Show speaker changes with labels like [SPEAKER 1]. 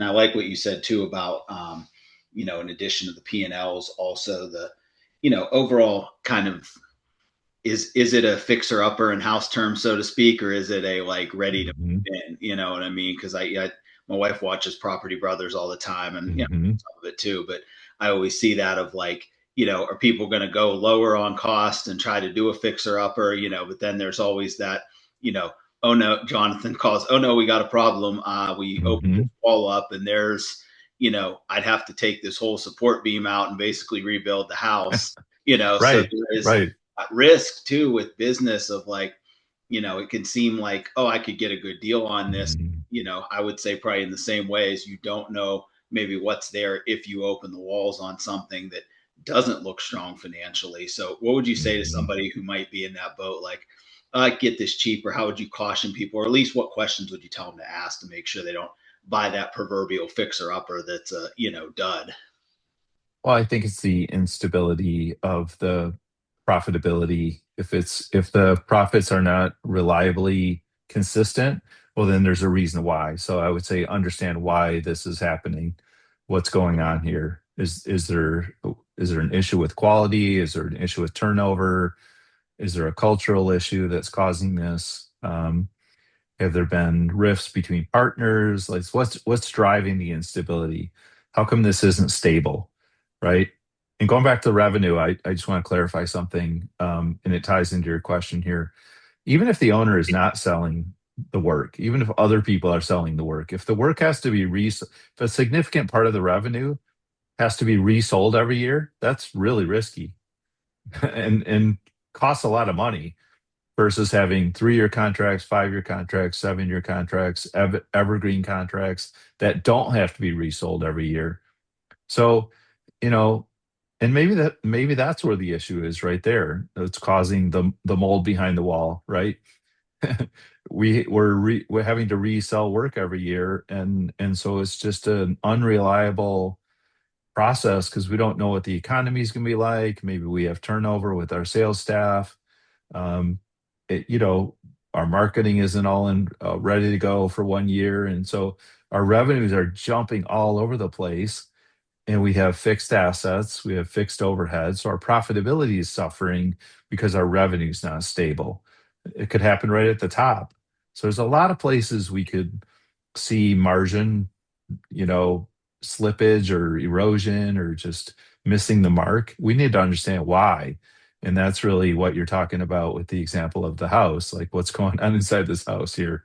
[SPEAKER 1] And I like what you said too about, in addition to the P&Ls, also the, overall kind of, is it a fixer upper in house terms, so to speak, or is it a like ready to
[SPEAKER 2] Hmm.
[SPEAKER 1] move in? You know what I mean? Because my wife watches Property Brothers all the time, and
[SPEAKER 2] Hmm.
[SPEAKER 1] some of it too. But I always see that of like, are people going to go lower on cost and try to do a fixer upper? But then there's always that, you know, oh no, Jonathan calls, oh no, we got a problem. We opened this
[SPEAKER 2] Hmm.
[SPEAKER 1] wall up, and there's, I'd have to take this whole support beam out and basically rebuild the house. So
[SPEAKER 2] Right,
[SPEAKER 1] there is
[SPEAKER 2] right.
[SPEAKER 1] risk too with business of like, it can seem like, oh, I could get a good deal on this.
[SPEAKER 2] Mhm.
[SPEAKER 1] I would say probably in the same way as you don't know maybe what's there if you open the walls on something that doesn't look strong financially. So what would you say to
[SPEAKER 2] Mhm.
[SPEAKER 1] somebody who might be in that boat? Like, get this cheaper. How would you caution people, or at least what questions would you tell them to ask to make sure they don't buy that proverbial fixer upper that's a, dud?
[SPEAKER 2] Well, I think it's the instability of the profitability. If the profits are not reliably consistent, well, then there's a reason why. So I would say understand why this is happening. What's going on here? Is there an issue with quality? Is there an issue with turnover? Is there a cultural issue that's causing this? Have there been rifts between partners? Like what's driving the instability? How come this isn't stable, right? And going back to revenue, I just want to clarify something, and it ties into your question here. Even if the owner is not selling the work, even if other people are selling the work, if the work has to be if a significant part of the revenue has to be resold every year, that's really risky and costs a lot of money versus having 3-year contracts, 5-year contracts, 7-year contracts, evergreen contracts that don't have to be resold every year. So, you know, and maybe that's where the issue is right there. It's causing the mold behind the wall, right? We're having to resell work every year, and so it's just an unreliable process because we don't know what the economy is going to be like. Maybe we have turnover with our sales staff. Um, it, you know, our marketing isn't all in ready to go for one year, and so our revenues are jumping all over the place. And we have fixed assets, we have fixed overhead, so our profitability is suffering because our revenue is not stable. It could happen right at the top. So there's a lot of places we could see margin, you know, slippage or erosion or just missing the mark. We need to understand why. And that's really what you're talking about with the example of the house, like what's going on inside this house here.